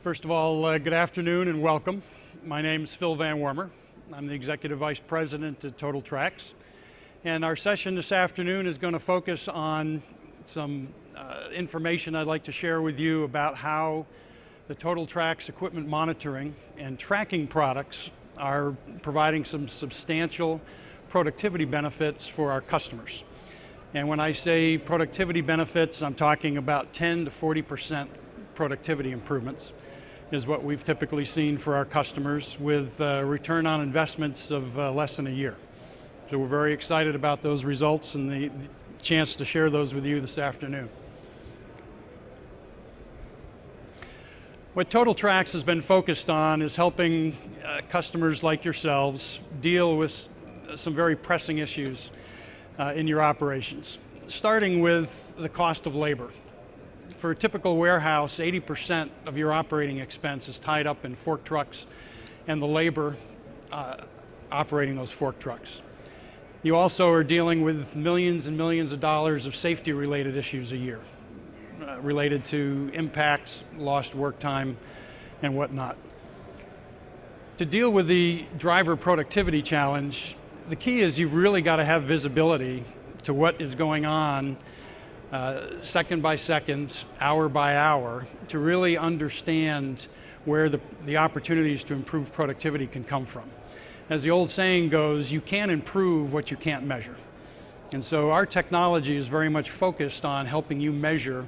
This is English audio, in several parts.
First of all, good afternoon and welcome. My name is Phil Van Wormer. I'm the Executive Vice President at TotalTrax. And our session this afternoon is going to focus on some information I'd like to share with you about how the TotalTrax equipment monitoring and tracking products are providing some substantial productivity benefits for our customers. And when I say productivity benefits, I'm talking about 10 to 40% productivity improvements is what we've typically seen for our customers with return on investments of less than a year. So we're very excited about those results and the chance to share those with you this afternoon. What TotalTrax has been focused on is helping customers like yourselves deal with some very pressing issues in your operations, starting with the cost of labor. For a typical warehouse, 80% of your operating expense is tied up in fork trucks and the labor operating those fork trucks. You also are dealing with millions and millions of dollars of safety-related issues a year, related to impacts, lost work time, and whatnot. To deal with the driver productivity challenge, the key is you've really got to have visibility to what is going on second by second, hour by hour, to really understand where the opportunities to improve productivity can come from. As the old saying goes, you can't improve what you can't measure. And so our technology is very much focused on helping you measure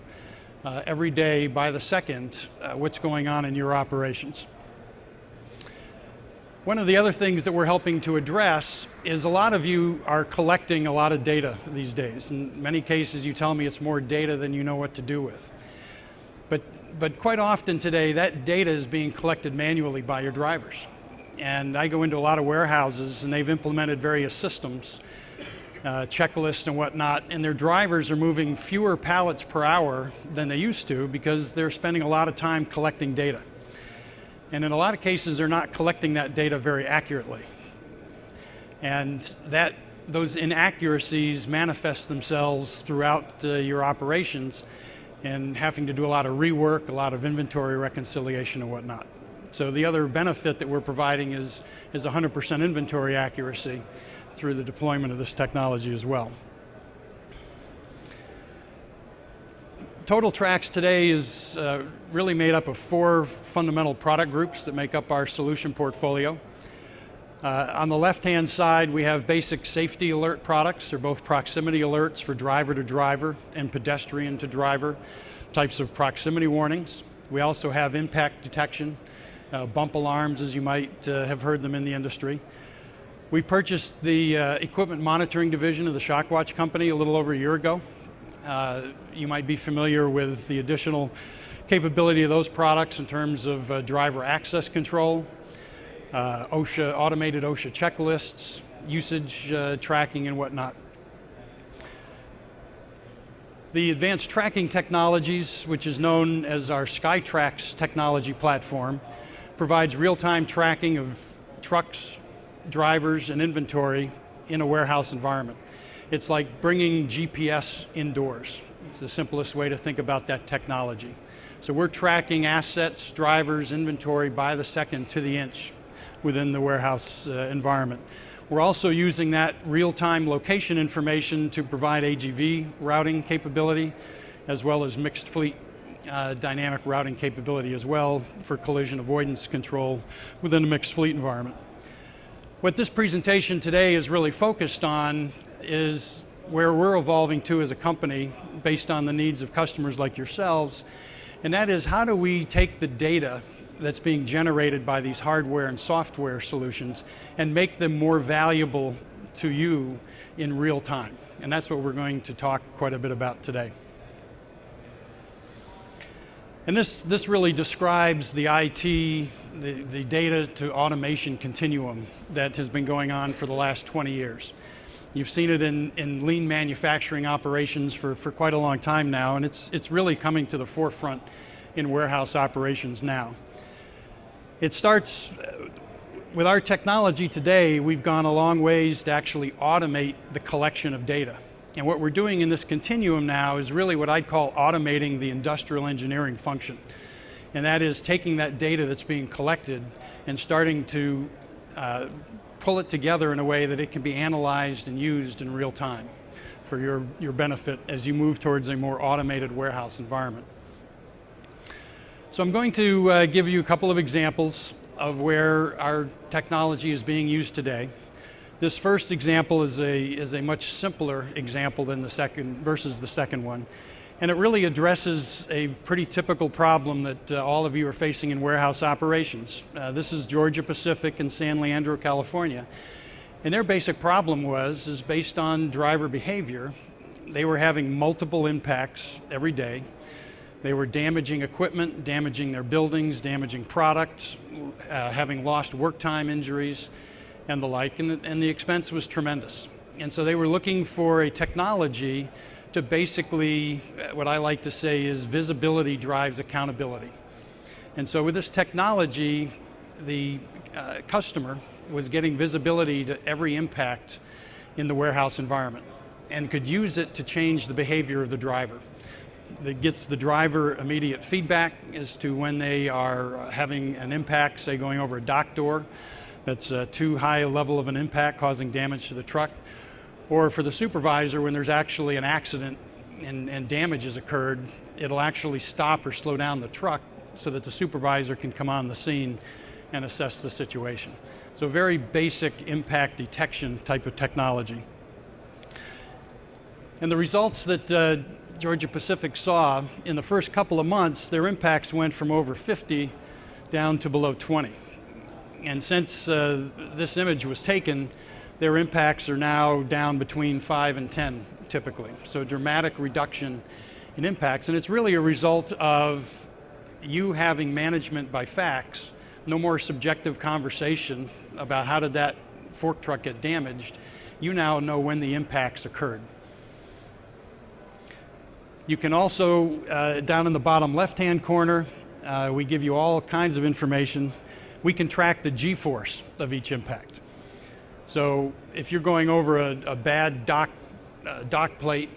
every day by the second what's going on in your operations. One of the other things that we're helping to address is a lot of you are collecting a lot of data these days. In many cases, you tell me it's more data than you know what to do with. But quite often today, that data is being collected manually by your drivers. And I go into a lot of warehouses, and they've implemented various systems, checklists and whatnot, and their drivers are moving fewer pallets per hour than they used to because they're spending a lot of time collecting data. And in a lot of cases, they're not collecting that data very accurately. And those inaccuracies manifest themselves throughout your operations and having to do a lot of rework, a lot of inventory reconciliation and whatnot. So the other benefit that we're providing is 100% inventory accuracy through the deployment of this technology as well. TotalTrax today is really made up of 4 fundamental product groups that make up our solution portfolio. On the left-hand side, we have basic safety alert products. They're both proximity alerts for driver to driver and pedestrian to driver types of proximity warnings. We also have impact detection, bump alarms, as you might have heard them in the industry. We purchased the equipment monitoring division of the Shockwatch company a little over a year ago. You might be familiar with the additional capability of those products in terms of driver access control, automated OSHA checklists, usage tracking and whatnot. The advanced tracking technologies, which is known as our SkyTrax technology platform, provides real-time tracking of trucks, drivers, and inventory in a warehouse environment. It's like bringing GPS indoors. It's the simplest way to think about that technology. So we're tracking assets, drivers, inventory by the second to the inch within the warehouse environment. We're also using that real-time location information to provide AGV routing capability, as well as mixed fleet dynamic routing capability as well for collision avoidance control within a mixed fleet environment. What this presentation today is really focused on is where we're evolving to as a company based on the needs of customers like yourselves, and that is how do we take the data that's being generated by these hardware and software solutions and make them more valuable to you in real time. And that's what we're going to talk quite a bit about today. And this really describes the IT, the data to automation continuum that has been going on for the last 20 years. You've seen it in lean manufacturing operations for quite a long time now, and it's really coming to the forefront in warehouse operations now. It starts with our technology today. We've gone a long ways to actually automate the collection of data. And what we're doing in this continuum now is really what I'd call automating the industrial engineering function. and that is taking that data that's being collected and starting to pull it together in a way that it can be analyzed and used in real time for your benefit as you move towards a more automated warehouse environment. So I'm going to give you a couple of examples of where our technology is being used today. This first example is a much simpler example than the second one. And it really addresses a pretty typical problem that all of you are facing in warehouse operations. This is Georgia Pacific in San Leandro, California. And their basic problem is based on driver behavior. They were having multiple impacts every day. They were damaging equipment, damaging their buildings, damaging products, having lost work time injuries and the like, and the expense was tremendous. And so they were looking for a technology to basically, what I like to say is visibility drives accountability. And so with this technology, the customer was getting visibility to every impact in the warehouse environment and could use it to change the behavior of the driver. That gets the driver immediate feedback as to when they are having an impact, say going over a dock door, that's too high a level of an impact causing damage to the truck. Or for the supervisor, when there's actually an accident and damage has occurred, it'll actually stop or slow down the truck so that the supervisor can come on the scene and assess the situation. So very basic impact detection type of technology. And the results that Georgia Pacific saw in the first couple of months, their impacts went from over 50 down to below 20. And since this image was taken, their impacts are now down between 5 and 10 typically. So a dramatic reduction in impacts. And it's really a result of you having management by facts, no more subjective conversation about how did that fork truck get damaged. You now know when the impacts occurred. You can also, down in the bottom left-hand corner, we give you all kinds of information. We can track the G-force of each impact. So if you're going over a bad dock plate,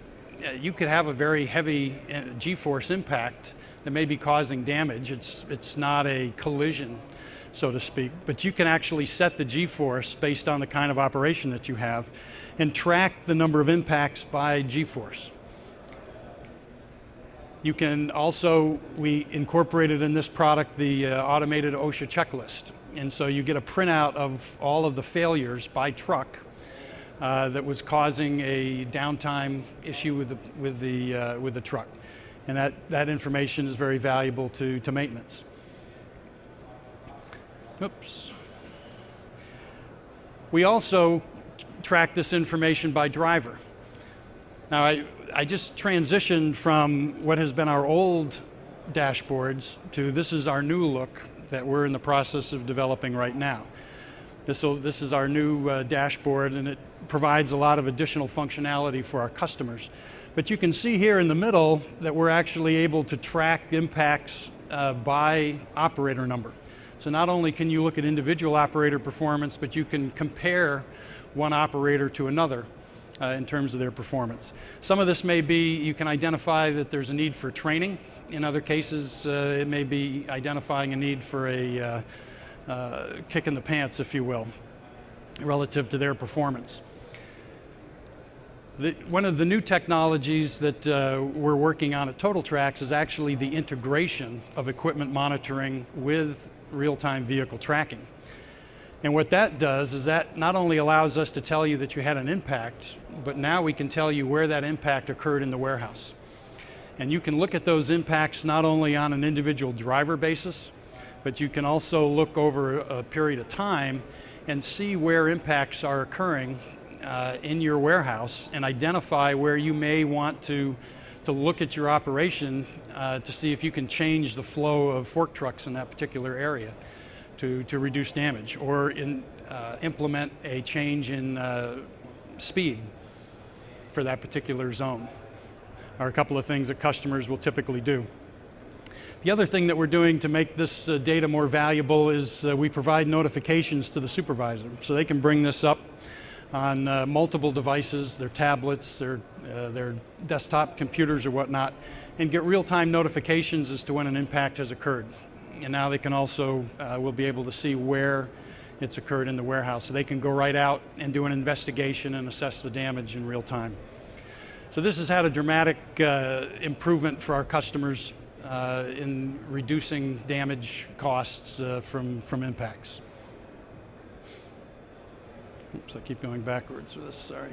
you could have a very heavy G-force impact that may be causing damage. It's not a collision, so to speak, but you can actually set the G-force based on the kind of operation that you have and track the number of impacts by G-force. You can also, we incorporated in this product the automated OSHA checklist. And so you get a printout of all of the failures by truck that was causing a downtime issue with the truck. And that information is very valuable to maintenance. Oops. We also track this information by driver. Now I just transitioned from what has been our old dashboards to this is our new look that we're in the process of developing right now. This is our new dashboard, and it provides a lot of additional functionality for our customers. But you can see here in the middle that we're actually able to track impacts by operator number. So not only can you look at individual operator performance, but you can compare one operator to another in terms of their performance. Some of this may be you can identify that there's a need for training. In other cases, it may be identifying a need for a kick in the pants, if you will, relative to their performance. One of the new technologies that we're working on at TotalTrax is actually the integration of equipment monitoring with real-time vehicle tracking. And what that does is that not only allows us to tell you that you had an impact, but now we can tell you where that impact occurred in the warehouse. And you can look at those impacts not only on an individual driver basis, but you can also look over a period of time and see where impacts are occurring in your warehouse and identify where you may want to look at your operation to see if you can change the flow of fork trucks in that particular area to reduce damage, or implement a change in speed for that particular zone. Are a couple of things that customers will typically do. The other thing that we're doing to make this data more valuable is we provide notifications to the supervisor, so they can bring this up on multiple devices, their tablets, their desktop computers or whatnot, and get real-time notifications as to when an impact has occurred. and now they can also, will be able to see where it's occurred in the warehouse. So they can go right out and do an investigation and assess the damage in real time. So this has had a dramatic improvement for our customers in reducing damage costs from impacts. Oops, I keep going backwards with this, sorry.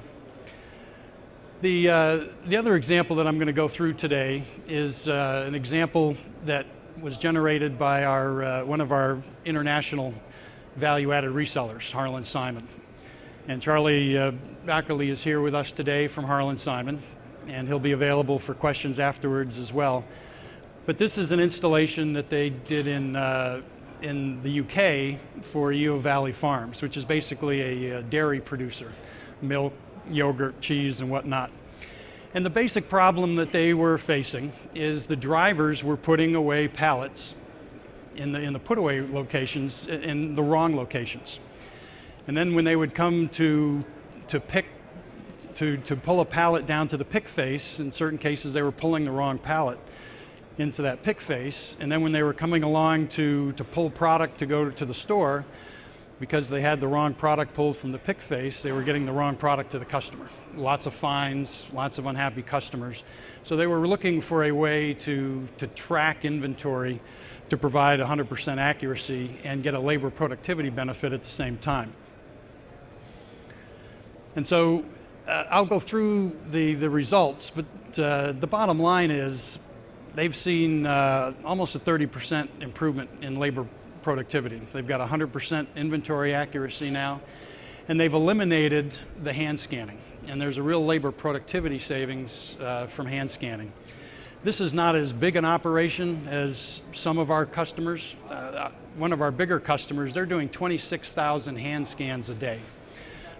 The other example that I'm going to go through today is an example that was generated by one of our international value-added resellers, Harland Simon. And Charlie Backerly is here with us today from Harland Simon, and he'll be available for questions afterwards as well. But this is an installation that they did in the UK for Yeo Valley Farms, which is basically a dairy producer, milk, yogurt, cheese, and whatnot. And the basic problem that they were facing is the drivers were putting away pallets in the put-away locations in the wrong locations. And then when they would come to pull a pallet down to the pick face, in certain cases they were pulling the wrong pallet into that pick face. And then when they were coming along to pull product to go to the store, because they had the wrong product pulled from the pick face, they were getting the wrong product to the customer. Lots of fines, lots of unhappy customers. So they were looking for a way to track inventory to provide 100% accuracy and get a labor productivity benefit at the same time. And so I'll go through the results, but the bottom line is they've seen almost a 30% improvement in labor productivity. They've got 100% inventory accuracy now, and they've eliminated the hand scanning. And there's a real labor productivity savings from hand scanning. This is not as big an operation as some of our customers. One of our bigger customers, they're doing 26,000 hand scans a day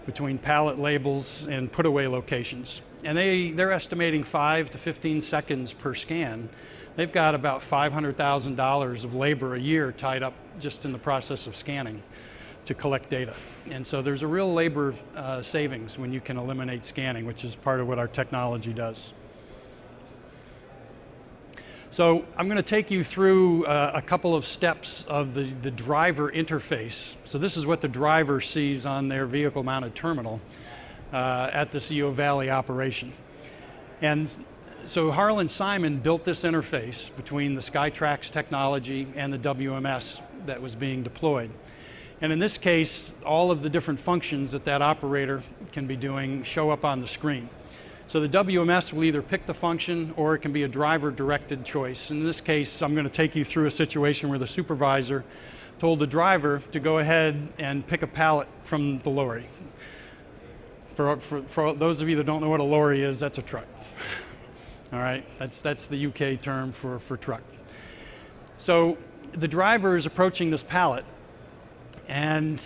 between pallet labels and put-away locations. And they're estimating 5 to 15 seconds per scan. They've got about $500,000 of labor a year tied up just in the process of scanning to collect data. And so there's a real labor savings when you can eliminate scanning, which is part of what our technology does. So I'm going to take you through a couple of steps of the driver interface. So this is what the driver sees on their vehicle-mounted terminal at this Yeo Valley operation. And so Harland Simon built this interface between the SkyTrax technology and the WMS that was being deployed. And in this case, all of the different functions that operator can be doing show up on the screen. So the WMS will either pick the function or it can be a driver-directed choice. In this case, I'm going to take you through a situation where the supervisor told the driver to go ahead and pick a pallet from the lorry. For those of you that don't know what a lorry is, that's a truck. All right, that's the UK term for truck. So the driver is approaching this pallet, and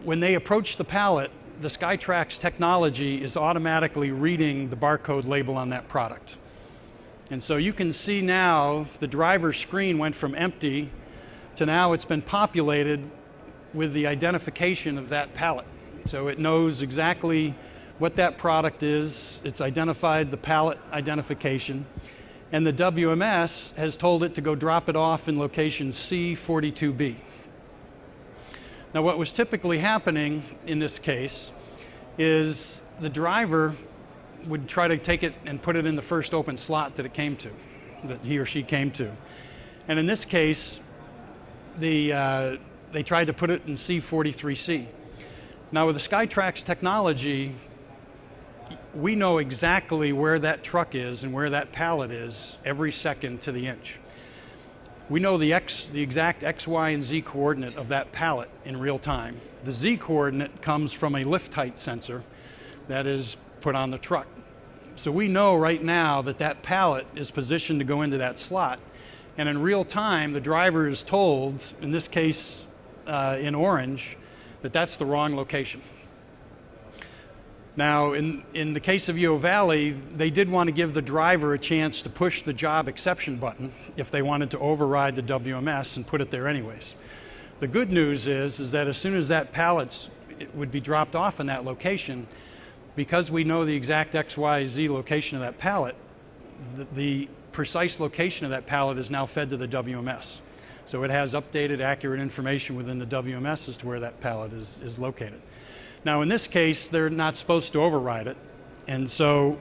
when they approach the pallet, the SkyTrax technology is automatically reading the barcode label on that product. And so you can see now the driver's screen went from empty to now it's been populated with the identification of that pallet. So it knows exactly what that product is. It's identified the pallet identification. And the WMS has told it to go drop it off in location C42B. Now what was typically happening in this case is the driver would try to take it and put it in the first open slot that it came to, that he or she came to. And in this case, they tried to put it in C43C. Now with the SkyTrax technology, we know exactly where that truck is and where that pallet is every second to the inch. We know the exact X, Y, and Z coordinate of that pallet in real time. The Z coordinate comes from a lift height sensor that is put on the truck. So we know right now that that pallet is positioned to go into that slot. And in real time, the driver is told, in this case in orange, that that's the wrong location. Now, in the case of Yeo Valley, they did want to give the driver a chance to push the job exception button if they wanted to override the WMS and put it there anyways. The good news is that as soon as that pallet would be dropped off in that location, because we know the exact X, Y, Z location of that pallet, the precise location of that pallet is now fed to the WMS. So it has updated, accurate information within the WMS as to where that pallet is located. Now in this case, they're not supposed to override it, and so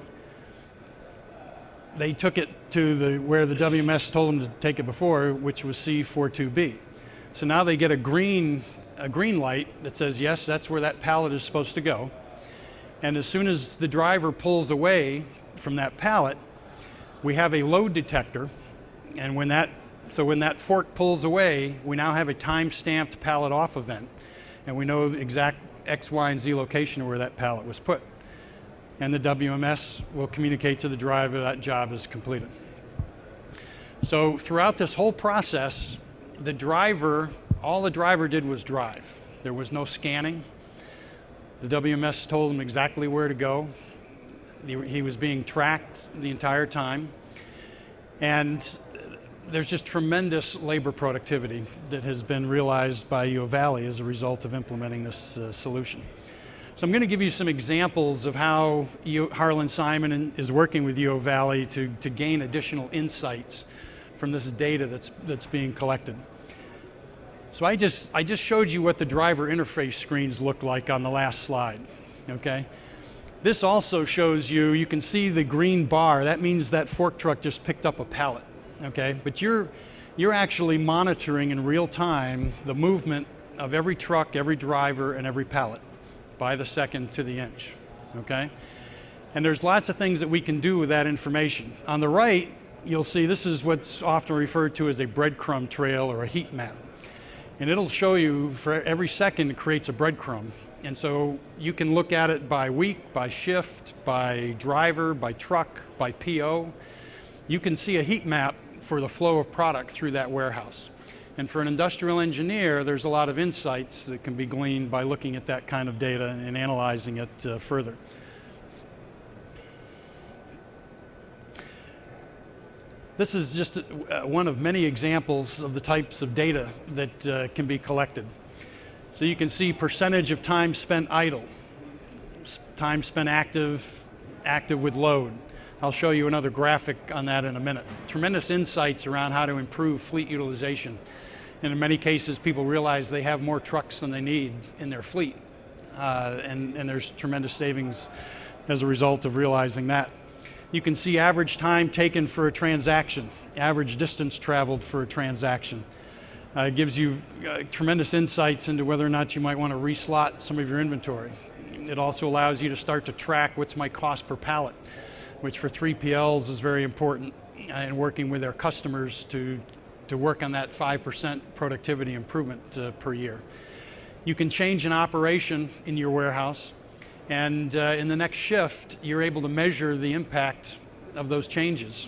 they took it to where the WMS told them to take it before, which was C42B. So now they get a green light that says, yes, that's where that pallet is supposed to go. And as soon as the driver pulls away from that pallet, we have a load detector, and when that fork pulls away, we now have a time-stamped pallet off event, and we know the exact X, Y, and Z location of where that pallet was put. And the WMS will communicate to the driver that job is completed. So throughout this whole process, all the driver did was drive. There was no scanning. The WMS told him exactly where to go. He was being tracked the entire time. And there's just tremendous labor productivity that has been realized by Yeo Valley as a result of implementing this solution. So I'm going to give you some examples of how Harland Simon is working with Yeo Valley to gain additional insights from this data that's being collected. So I just showed you what the driver interface screens look like on the last slide, okay? This also shows you can see the green bar. That means that fork truck just picked up a pallet, okay? But you're actually monitoring in real time the movement of every truck, every driver, and every pallet by the second to the inch, okay? And there's lots of things that we can do with that information. On the right, you'll see this is what's often referred to as a breadcrumb trail or a heat map. And it'll show you for every second it creates a breadcrumb. And so you can look at it by week, by shift, by driver, by truck, by PO. You can see a heat map for the flow of product through that warehouse. And for an industrial engineer, there's a lot of insights that can be gleaned by looking at that kind of data and analyzing it further. This is just one of many examples of the types of data that can be collected. So you can see percentage of time spent idle, time spent active with load. I'll show you another graphic on that in a minute. Tremendous insights around how to improve fleet utilization. And in many cases, people realize they have more trucks than they need in their fleet. And there's tremendous savings as a result of realizing that. You can see average time taken for a transaction, average distance traveled for a transaction. It gives you tremendous insights into whether or not you might want to reslot some of your inventory. It also allows you to start to track what's my cost per pallet, which for 3PLs is very important in working with their customers to work on that 5% productivity improvement per year. You can change an operation in your warehouse, and in the next shift, you're able to measure the impact of those changes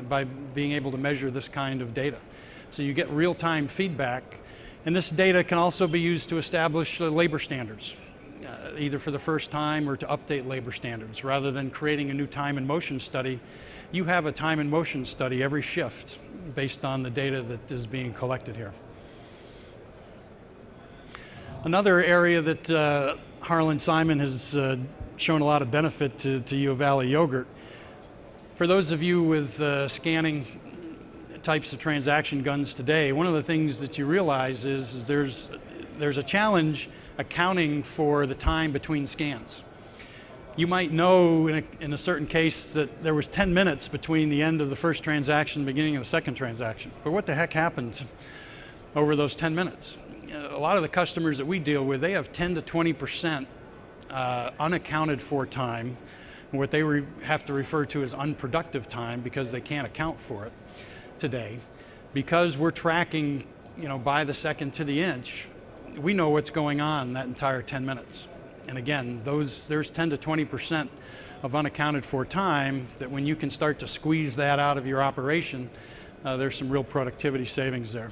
by being able to measure this kind of data. So you get real-time feedback, and this data can also be used to establish labor standards, either for the first time or to update labor standards. Rather than creating a new time and motion study, you have a time and motion study every shift based on the data that is being collected here. Another area that Harland Simon has shown a lot of benefit to Yeo Valley Yogurt. For those of you with scanning types of transaction guns today, one of the things that you realize is there's a challenge accounting for the time between scans. You might know in a certain case that there was 10 minutes between the end of the first transaction and the beginning of the second transaction. But what the heck happened over those 10 minutes? A lot of the customers that we deal with, they have 10 to 20% unaccounted for time, what they have to refer to as unproductive time because they can't account for it today. Because we're tracking, by the second to the inch, we know what's going on that entire 10 minutes. And again, there's 10 to 20% of unaccounted for time that when you can start to squeeze that out of your operation, there's some real productivity savings there.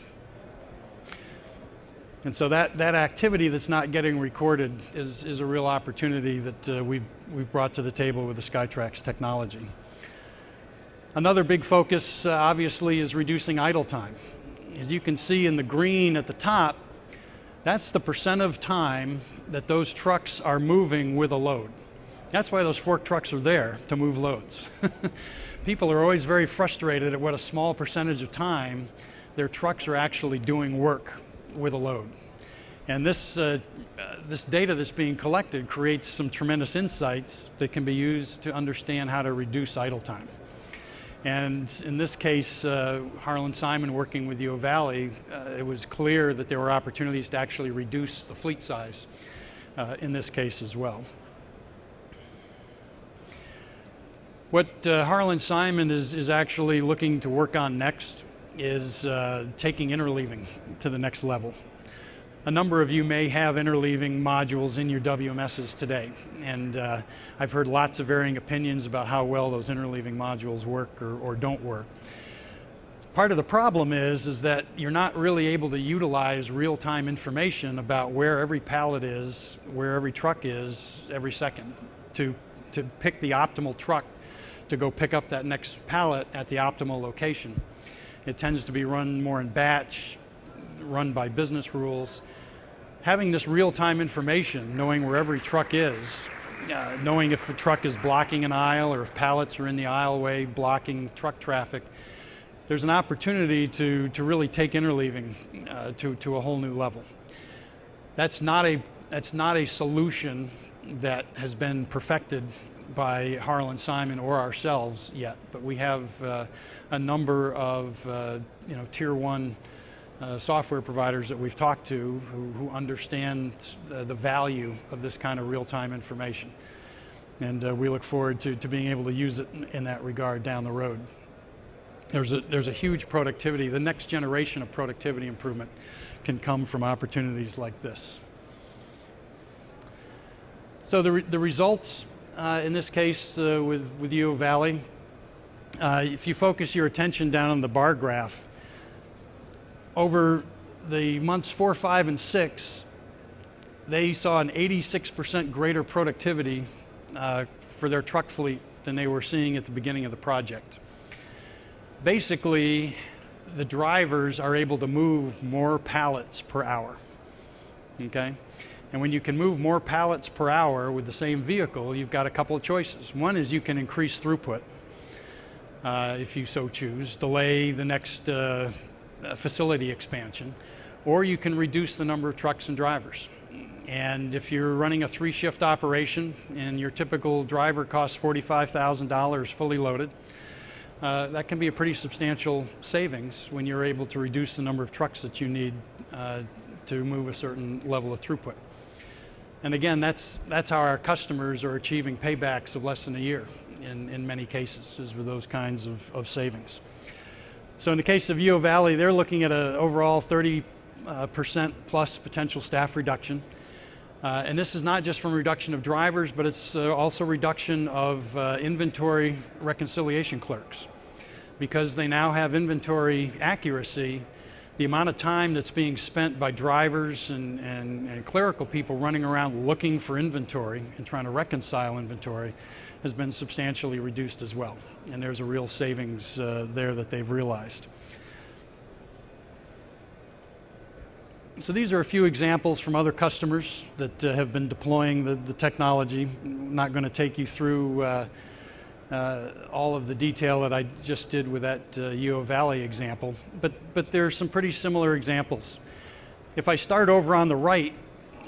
And so that activity that's not getting recorded is a real opportunity that we've brought to the table with the SkyTrax technology. Another big focus, obviously, is reducing idle time. As you can see in the green at the top, that's the percent of time that those trucks are moving with a load. That's why those fork trucks are there, to move loads. People are always very frustrated at what a small percentage of time their trucks are actually doing work with a load. And this data that's being collected creates some tremendous insights that can be used to understand how to reduce idle time. And in this case, Harland Simon working with Yeo Valley, it was clear that there were opportunities to actually reduce the fleet size in this case as well. What Harland Simon is actually looking to work on next is taking interleaving to the next level. A number of you may have interleaving modules in your WMSs today, and I've heard lots of varying opinions about how well those interleaving modules work or don't work. Part of the problem is that you're not really able to utilize real-time information about where every pallet is, where every truck is every second to pick the optimal truck to go pick up that next pallet at the optimal location. It tends to be run more in batch, run by business rules. Having this real-time information, knowing where every truck is, knowing if a truck is blocking an aisle or if pallets are in the aisleway blocking truck traffic, there's an opportunity to really take interleaving to a whole new level. That's not a solution that has been perfected by Harland Simon or ourselves yet, but we have a number of tier one software providers that we've talked to who understand the value of this kind of real-time information. And we look forward to being able to use it in that regard down the road. There's a huge productivity. The next generation of productivity improvement can come from opportunities like this. So the results in this case with Yeo Valley, if you focus your attention down on the bar graph, over the months 4, 5, and 6, they saw an 86% greater productivity for their truck fleet than they were seeing at the beginning of the project. Basically, the drivers are able to move more pallets per hour, okay? And when you can move more pallets per hour with the same vehicle, you've got a couple of choices. One is you can increase throughput, if you so choose, delay the next facility expansion, or you can reduce the number of trucks and drivers. And if you're running a 3-shift operation and your typical driver costs $45,000 fully loaded, that can be a pretty substantial savings when you're able to reduce the number of trucks that you need to move a certain level of throughput. And again, that's how our customers are achieving paybacks of less than a year in many cases, is with those kinds of savings. So in the case of Yeo Valley, they're looking at an overall 30% plus potential staff reduction. And this is not just from reduction of drivers, but it's also reduction of inventory reconciliation clerks. Because they now have inventory accuracy, the amount of time that's being spent by drivers and clerical people running around looking for inventory and trying to reconcile inventory has been substantially reduced as well. And there's a real savings there that they've realized. So these are a few examples from other customers that have been deploying the technology. I'm not going to take you through all of the detail that I just did with that Yeo Valley example, but there are some pretty similar examples. If I start over on the right,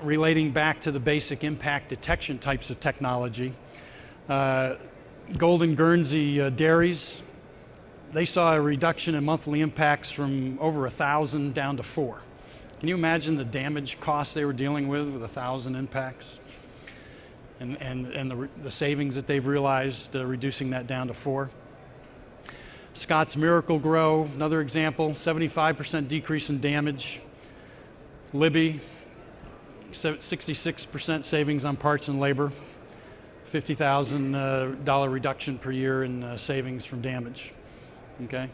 relating back to the basic impact detection types of technology, Golden Guernsey dairies, they saw a reduction in monthly impacts from over 1,000 down to 4. Can you imagine the damage costs they were dealing with 1,000 impacts? And the savings that they've realized reducing that down to 4. Scott's Miracle Grow, another example, 75% decrease in damage. Libby, 66% savings on parts and labor. $50,000 reduction per year in savings from damage. Okay.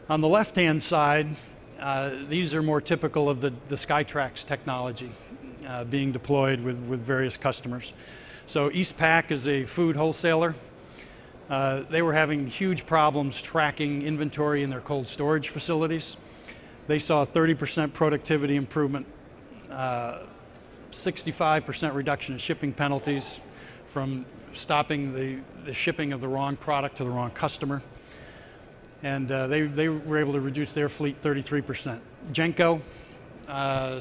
On the left-hand side, these are more typical of the SkyTrax technology being deployed with various customers. So Eastpak is a food wholesaler. They were having huge problems tracking inventory in their cold storage facilities. They saw a 30% productivity improvement, 65% reduction in shipping penalties from stopping the shipping of the wrong product to the wrong customer. And they were able to reduce their fleet 33%. Genco,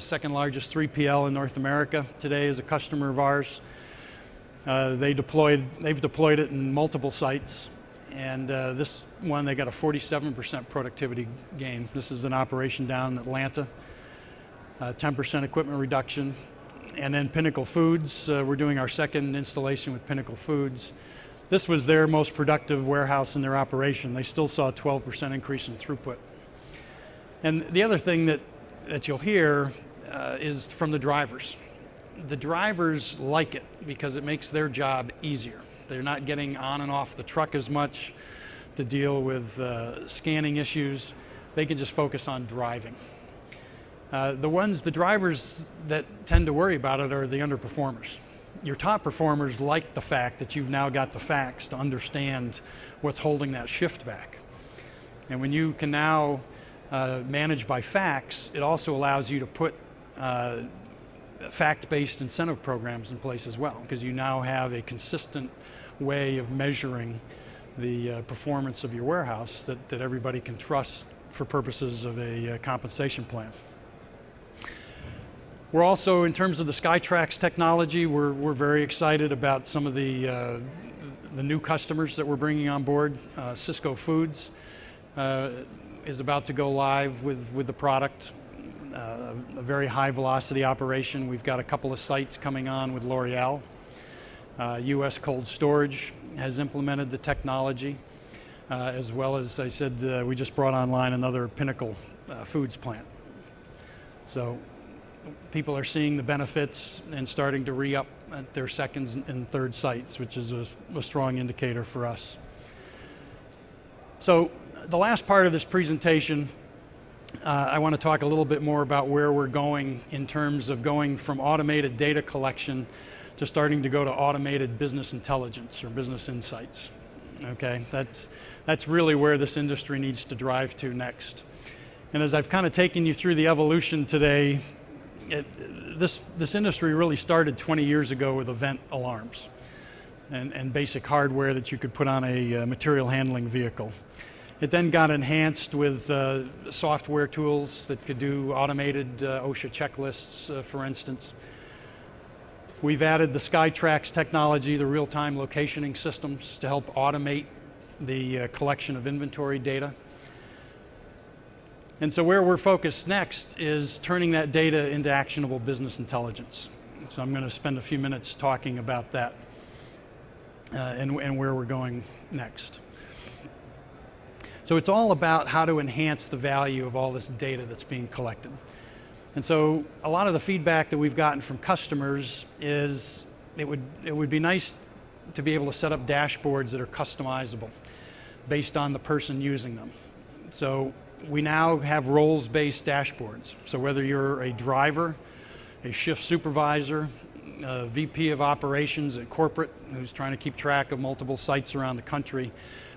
second largest 3PL in North America today, is a customer of ours. They've deployed it in multiple sites, and this one they got a 47% productivity gain. This is an operation down in Atlanta, 10% equipment reduction. And then Pinnacle Foods, we're doing our second installation with Pinnacle Foods. This was their most productive warehouse in their operation. They still saw a 12% increase in throughput. And the other thing that you'll hear is from the drivers. The drivers like it because it makes their job easier. They're not getting on and off the truck as much to deal with scanning issues. They can just focus on driving. The drivers that tend to worry about it are the underperformers. Your top performers like the fact that you've now got the facts to understand what's holding that shift back. And when you can now manage by facts, it also allows you to put fact-based incentive programs in place as well, because you now have a consistent way of measuring the performance of your warehouse that everybody can trust for purposes of a compensation plan. We're also, in terms of the SkyTrax technology, we're very excited about some of the new customers that we're bringing on board. Cisco Foods is about to go live with the product, a very high velocity operation. We've got a couple of sites coming on with L'Oreal. US Cold Storage has implemented the technology, as well as I said, we just brought online another Pinnacle Foods plant. So people are seeing the benefits and starting to re-up at their second and third sites, which is a strong indicator for us. So the last part of this presentation, I want to talk a little bit more about where we're going in terms of going from automated data collection to starting to go to automated business intelligence or business insights. Okay, that's really where this industry needs to drive to next. And as I've kind of taken you through the evolution today, this industry really started 20 years ago with event alarms and basic hardware that you could put on a material handling vehicle. It then got enhanced with software tools that could do automated OSHA checklists, for instance. We've added the SkyTrax technology, the real-time locationing systems, to help automate the collection of inventory data. And so where we're focused next is turning that data into actionable business intelligence. So I'm going to spend a few minutes talking about that and where we're going next. So it's all about how to enhance the value of all this data that's being collected. And so a lot of the feedback that we've gotten from customers is it would be nice to be able to set up dashboards that are customizable based on the person using them. So we now have roles-based dashboards. So whether you're a driver, a shift supervisor, a VP of operations at corporate who's trying to keep track of multiple sites around the country,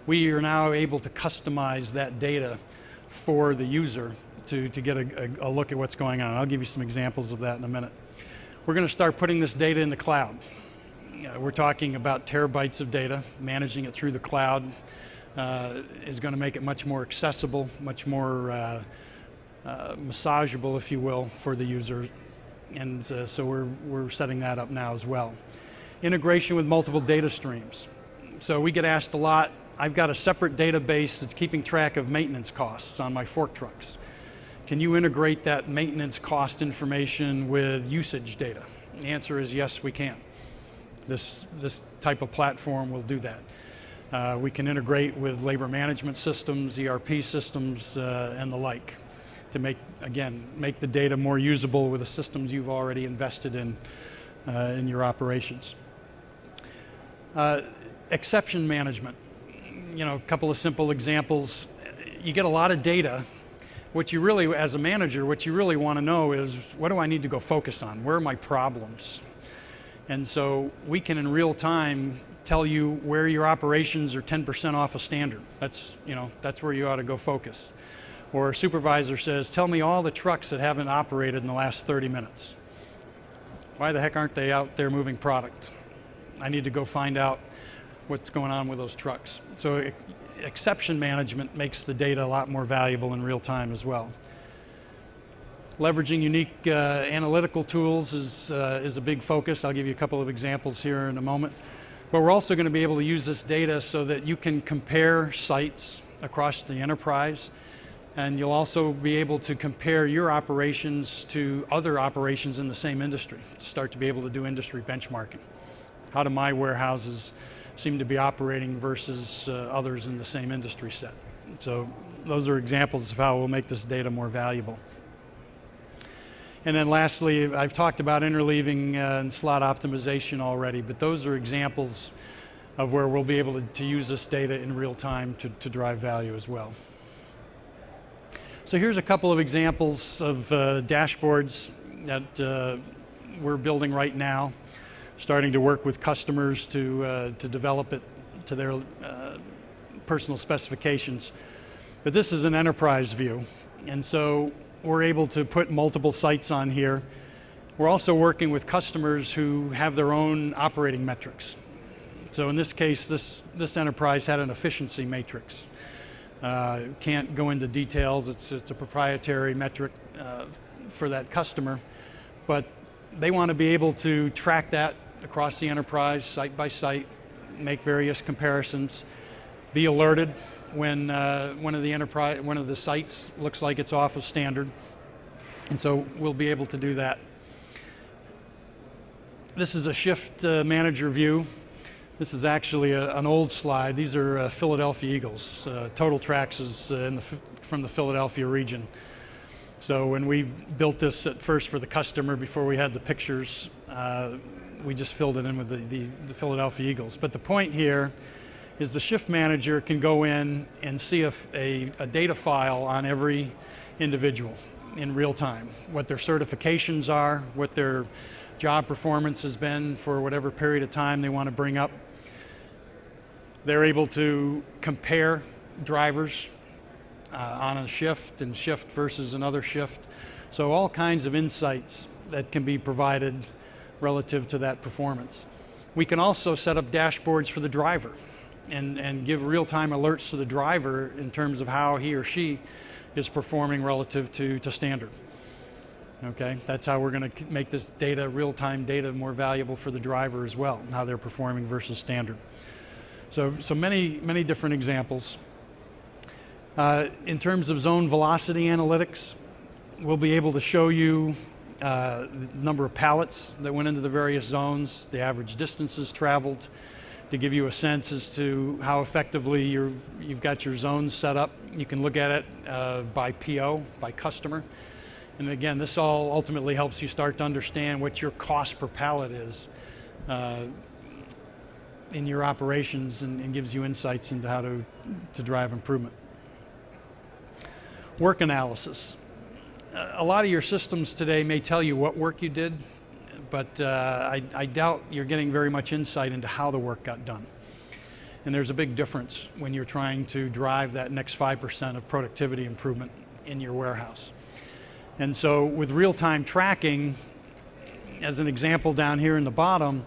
we are now able to customize that data for the user to get a look at what's going on. I'll give you some examples of that in a minute. We're going to start putting this data in the cloud. We're talking about terabytes of data. Managing it through the cloud is going to make it much more accessible, much more massageable, if you will, for the user. And so we're setting that up now as well. Integration with multiple data streams. So we get asked a lot. I've got a separate database that's keeping track of maintenance costs on my fork trucks. Can you integrate that maintenance cost information with usage data? The answer is yes, we can. This type of platform will do that. We can integrate with labor management systems, ERP systems, and the like to make the data more usable with the systems you've already invested in your operations. Exception management. You know, a couple of simple examples. You get a lot of data. What you really, as a manager, what you really want to know is, what do I need to go focus on? Where are my problems? And so we can, in real time, tell you where your operations are 10% off a standard. That's where you ought to go focus. Or a supervisor says, tell me all the trucks that haven't operated in the last 30 minutes. Why the heck aren't they out there moving product? I need to go find out what's going on with those trucks. So exception management makes the data a lot more valuable in real time as well. Leveraging unique analytical tools is a big focus. I'll give you a couple of examples here in a moment. But we're also going to be able to use this data so that you can compare sites across the enterprise, and you'll also be able to compare your operations to other operations in the same industry, to start to be able to do industry benchmarking. How do my warehouses seem to be operating versus others in the same industry set? So those are examples of how we'll make this data more valuable. And then lastly, I've talked about interleaving and slot optimization already, but those are examples of where we'll be able to use this data in real time to drive value as well. So here's a couple of examples of dashboards that we're building right now, starting to work with customers to develop it to their personal specifications. But this is an enterprise view, and so we're able to put multiple sites on here. We're also working with customers who have their own operating metrics. So in this case, this enterprise had an efficiency matrix. Can't go into details, it's a proprietary metric for that customer, but they want to be able to track that across the enterprise, site by site, make various comparisons, be alerted when one of the sites looks like it's off of standard, and so we'll be able to do that. This is a shift manager view. This is actually an old slide. These are Philadelphia Eagles. TotalTrax is from the Philadelphia region. So when we built this at first for the customer, before we had the pictures, we just filled it in with the Philadelphia Eagles. But the point here is the shift manager can go in and see a data file on every individual in real time, what their certifications are, what their job performance has been for whatever period of time they want to bring up. They're able to compare drivers on a shift and shift versus another shift. So all kinds of insights that can be provided relative to that performance. We can also set up dashboards for the driver and give real-time alerts to the driver in terms of how he or she is performing relative to standard. Okay, that's how we're going to make this data, real-time data, more valuable for the driver as well, how they're performing versus standard. So many different examples. In terms of zone velocity analytics, we'll be able to show you the number of pallets that went into the various zones, the average distances traveled, to give you a sense as to how effectively you've got your zones set up. You can look at it by PO, by customer. And again, this all ultimately helps you start to understand what your cost per pallet is in your operations, and gives you insights into how to drive improvement. Work analysis. A lot of your systems today may tell you what work you did, but I doubt you're getting very much insight into how the work got done. And there's a big difference when you're trying to drive that next 5% of productivity improvement in your warehouse. And so with real-time tracking, as an example down here in the bottom,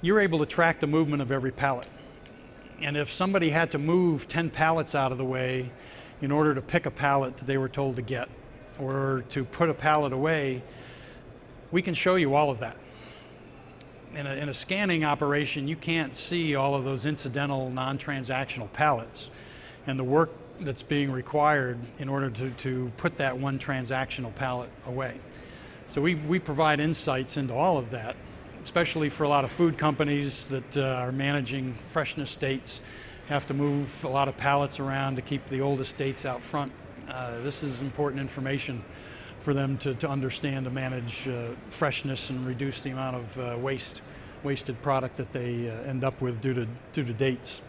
you're able to track the movement of every pallet. And if somebody had to move 10 pallets out of the way in order to pick a pallet that they were told to get, or to put a pallet away, we can show you all of that. In a scanning operation, you can't see all of those incidental, non-transactional pallets and the work that's being required in order to put that one transactional pallet away. So we provide insights into all of that, especially for a lot of food companies that are managing freshness dates, have to move a lot of pallets around to keep the oldest dates out front. This is important information for them to understand, to manage freshness and reduce the amount of wasted product that they end up with due to dates.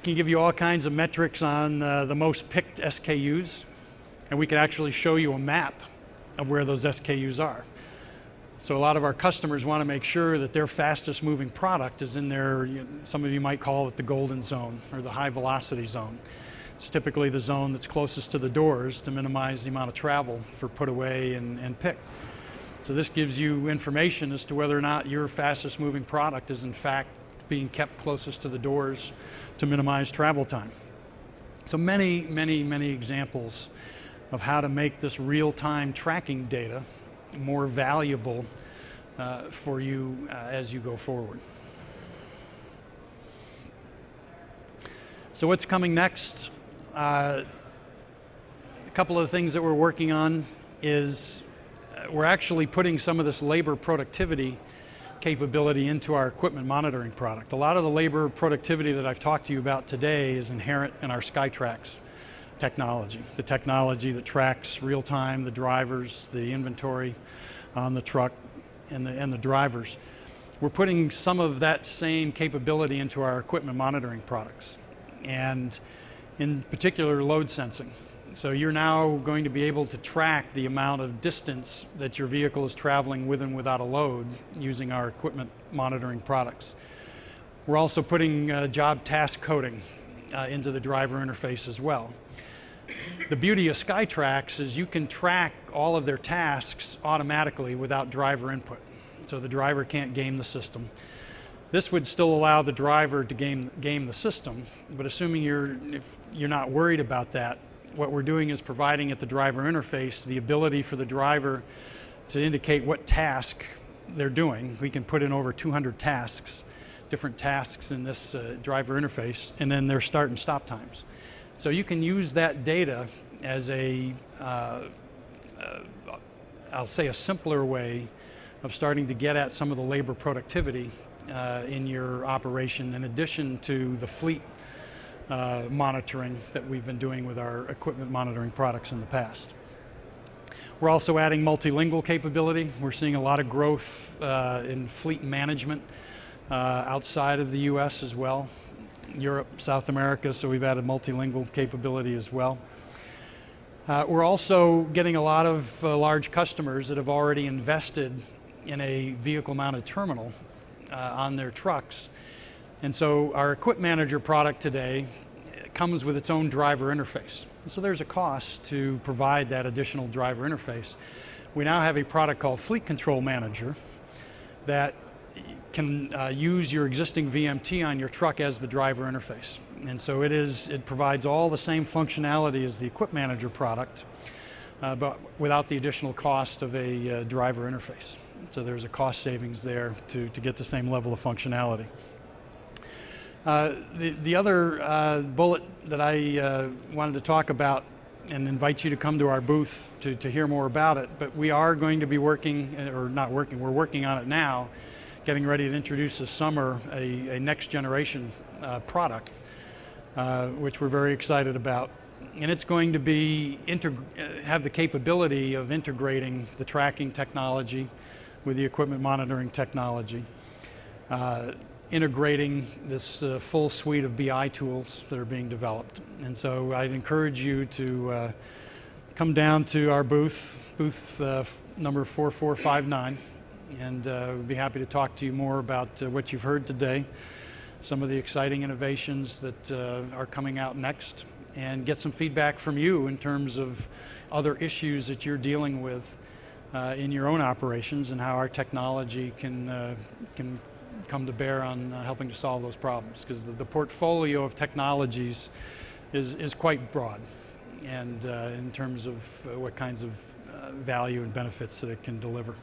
Can give you all kinds of metrics on the most picked SKUs, and we can actually show you a map of where those SKUs are. So a lot of our customers want to make sure that their fastest moving product is in their, some of you might call it the golden zone or the high velocity zone. It's typically the zone that's closest to the doors to minimize the amount of travel for put away and pick. So this gives you information as to whether or not your fastest moving product is in fact being kept closest to the doors to minimize travel time. So many, many, many examples of how to make this real-time tracking data more valuable for you as you go forward. So what's coming next? A couple of things that we're working on is we're actually putting some of this labor productivity capability into our equipment monitoring product. A lot of the labor productivity that I've talked to you about today is inherent in our SkyTrax technology, the technology that tracks real time the drivers, the inventory on the truck, and the drivers. We're putting some of that same capability into our equipment monitoring products, and in particular load sensing. So you're now going to be able to track the amount of distance that your vehicle is traveling with and without a load using our equipment monitoring products. We're also putting job task coding into the driver interface as well. The beauty of SkyTrax is you can track all of their tasks automatically without driver input. So the driver can't game the system. This would still allow the driver to game the system, but assuming if you're not worried about that, what we're doing is providing at the driver interface the ability for the driver to indicate what task they're doing. We can put in over 200 tasks, different tasks in this driver interface, and then their start and stop times. So you can use that data as I'll say a simpler way of starting to get at some of the labor productivity in your operation, in addition to the fleet monitoring that we've been doing with our equipment monitoring products in the past. We're also adding multilingual capability. We're seeing a lot of growth in fleet management outside of the US as well, Europe, South America, so we've added multilingual capability as well. We're also getting a lot of large customers that have already invested in a vehicle-mounted terminal on their trucks. And so our Equip Manager product today comes with its own driver interface. So there's a cost to provide that additional driver interface. We now have a product called Fleet Control Manager that can use your existing VMT on your truck as the driver interface. And so it provides all the same functionality as the Equip Manager product, but without the additional cost of a driver interface. So there's a cost savings there to get the same level of functionality. The other bullet that I wanted to talk about and invite you to come to our booth to hear more about it, but we are going to be working, or not working, we're working on it now, getting ready to introduce this summer a next generation product, which we're very excited about. And it's going to be have the capability of integrating the tracking technology with the equipment monitoring technology, integrating this full suite of BI tools that are being developed. And so I'd encourage you to come down to our booth number 4459, and we'd be happy to talk to you more about what you've heard today, some of the exciting innovations that are coming out next, and get some feedback from you in terms of other issues that you're dealing with in your own operations, and how our technology can come to bear on helping to solve those problems, because the portfolio of technologies is quite broad, and in terms of what kinds of value and benefits that it can deliver.